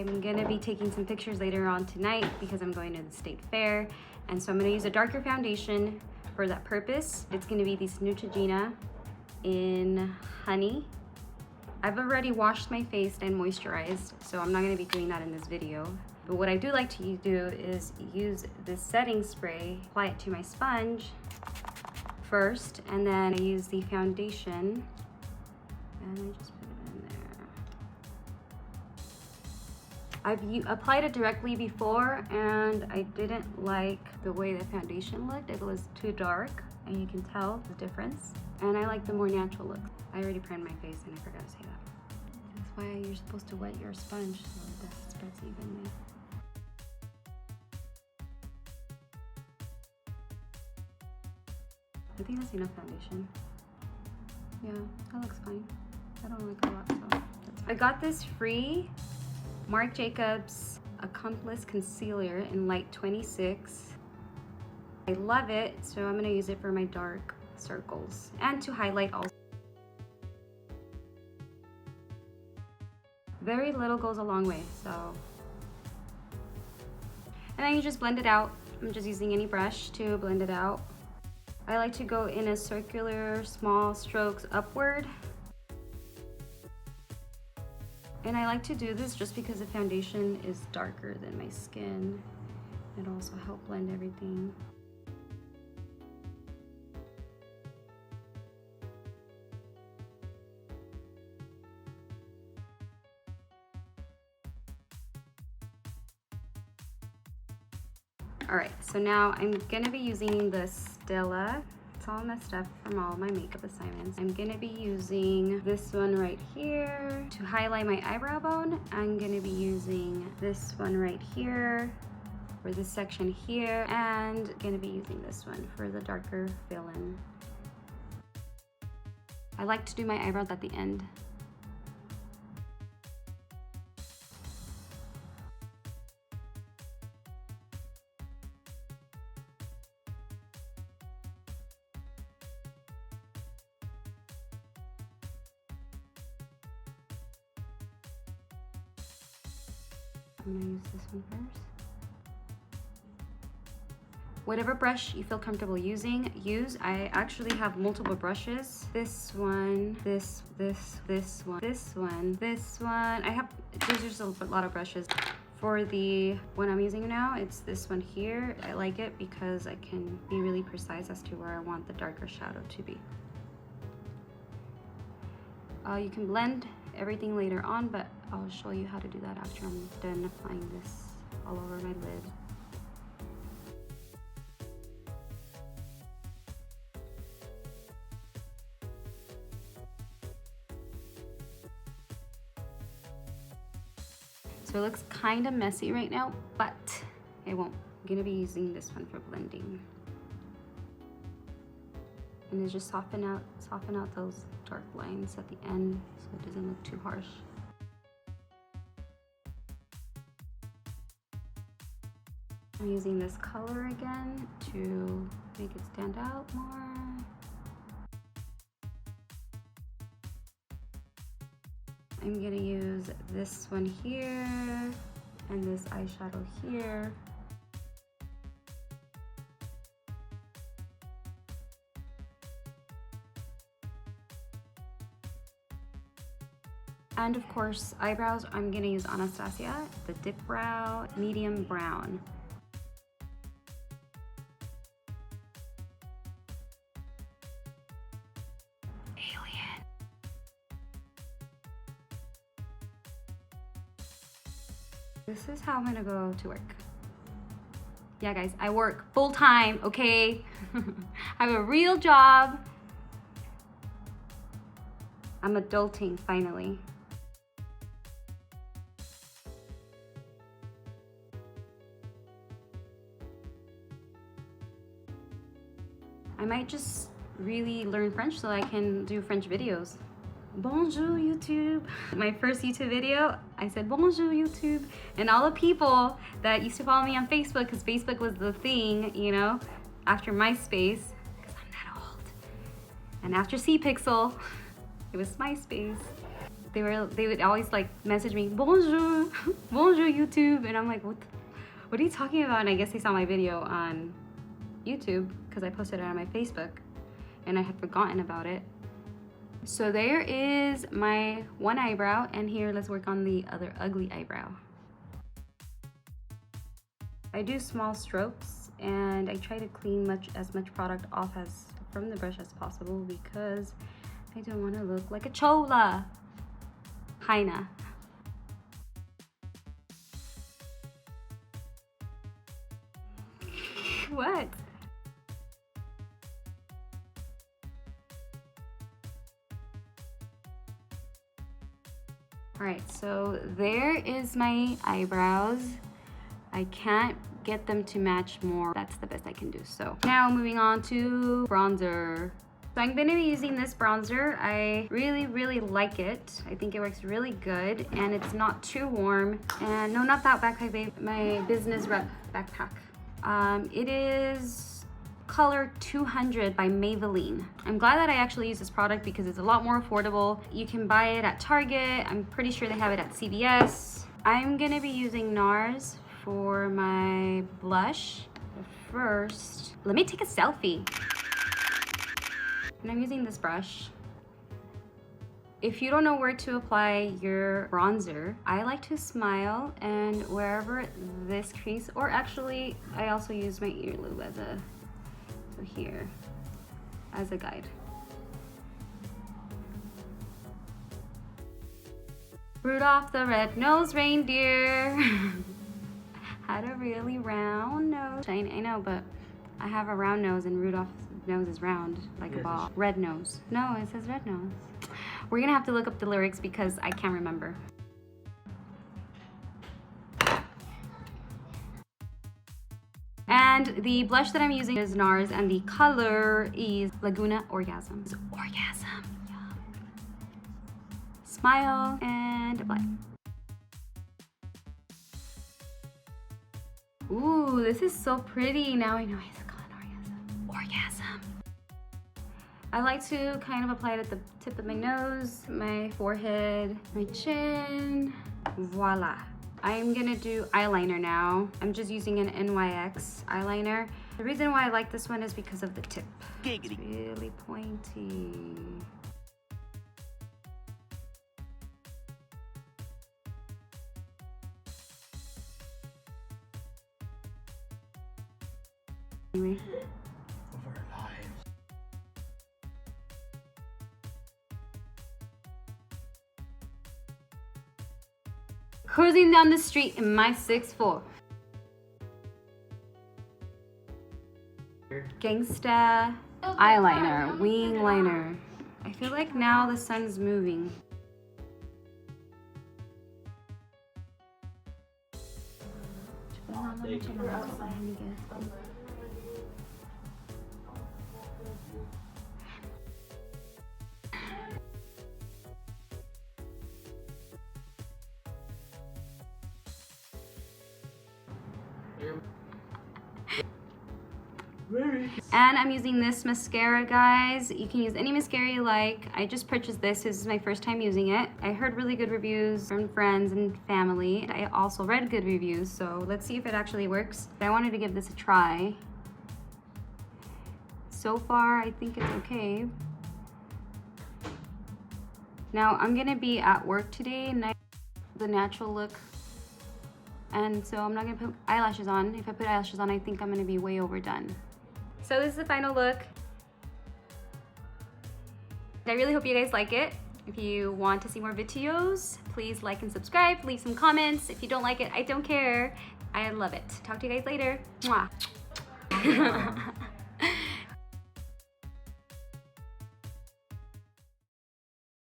I'm gonna be taking some pictures later on tonight because I'm going to the state fair. And so I'm gonna use a darker foundation for that purpose. It's gonna be this Neutrogena in Honey. I've already washed my face and moisturized, so I'm not gonna be doing that in this video. But what I do like to do is use this setting spray, apply it to my sponge first, and then I use the foundation, and I just put it in there. I've applied it directly before, and I didn't like the way the foundation looked. It was too dark, and you can tell the difference. And I like the more natural look. I already primed my face, and I forgot to say that. That's why you're supposed to wet your sponge so that it spreads evenly. I think that's enough foundation. Yeah, that looks fine. I don't like a lot, so that's fine. I got this free Marc Jacobs Accomplice Concealer in light 26. I love it, so I'm gonna use it for my dark circles and to highlight also. Very little goes a long way, so. And then you just blend it out. I'm just using any brush to blend it out. I like to go in a circular, small strokes upward. And I like to do this just because the foundation is darker than my skin. It also helps blend everything. All right, so now I'm gonna be using the Stella. It's all messed up from all my makeup assignments. I'm gonna be using this one right here to highlight my eyebrow bone. I'm gonna be using this one right here for this section here, and gonna be using this one for the darker fill-in. I like to do my eyebrows at the end. I'm gonna use this one first. Whatever brush you feel comfortable using, use. I actually have multiple brushes. This one, this one, this one, this one. There's just a lot of brushes. For the one I'm using now, it's this one here. I like it because I can be really precise as to where I want the darker shadow to be. You can blend everything later on, but I'll show you how to do that after I'm done applying this all over my lid. So it looks kind of messy right now, but it won't. I'm gonna be using this one for blending. And it's just soften out those dark lines at the end so it doesn't look too harsh. I'm using this color again to make it stand out more. I'm gonna use this one here and this eyeshadow here. And of course, eyebrows, I'm gonna use Anastasia, the Dip Brow Medium Brown. Alien. This is how I'm gonna go to work. Yeah guys, I work full time, okay? I have a real job. I'm adulting finally. I might just really learn French so I can do French videos. Bonjour YouTube. My first YouTube video, I said bonjour YouTube, and all the people that used to follow me on Facebook, because Facebook was the thing, you know, after MySpace, because I'm that old, and after C-Pixel, it was MySpace. They would always like message me, bonjour, bonjour YouTube, and I'm like, what are you talking about? And I guess they saw my video on YouTube because I posted it on my Facebook and I had forgotten about it. So there is my one eyebrow, and here let's work on the other ugly eyebrow. I do small strokes and I try to clean as much product off from the brush as possible because I don't want to look like a chola. Hyena. What? All right, so there is my eyebrows. I can't get them to match more. That's the best I can do. So now moving on to bronzer. So I'm gonna be using this bronzer. I really like it. I think it works really good and it's not too warm. And no, not that backpack, babe, my business rep backpack. It is color 200 by Maybelline. I'm glad that I actually use this product because it's a lot more affordable. You can buy it at Target. I'm pretty sure they have it at CVS. I'm gonna be using NARS for my blush. But first, let me take a selfie. And I'm using this brush. If you don't know where to apply your bronzer, I like to smile and wherever this crease, or actually, I also use my earlobe here, as a guide. Rudolph the red-nosed reindeer had a really round nose. I know, but I have a round nose and Rudolph's nose is round, like a ball. Red nose. No, it says red nose. We're gonna have to look up the lyrics because I can't remember. And the blush that I'm using is NARS and the color is Laguna Orgasm. It's orgasm. Yeah. Smile and apply. Ooh, this is so pretty. Now I know it's called orgasm. Orgasm. I like to kind of apply it at the tip of my nose, my forehead, my chin. Voila. I'm gonna do eyeliner now. I'm just using an NYX eyeliner. The reason why I like this one is because of the tip. It's really pointy. Anyway. Cruising down the street in my 6'4". Gangsta eyeliner, wing liner. I feel like now the sun's moving. And I'm using this mascara, guys. You can use any mascara you like. I just purchased this. This is my first time using it. I heard really good reviews from friends and family. I also read good reviews, so let's see if it actually works. I wanted to give this a try. So far, I think it's okay. Now, I'm gonna be at work today, the natural look. And so I'm not gonna put eyelashes on. If I put eyelashes on, I think I'm gonna be way overdone. So this is the final look. I really hope you guys like it. If you want to see more videos, please like and subscribe, leave some comments. If you don't like it, I don't care. I love it. Talk to you guys later. Mwah.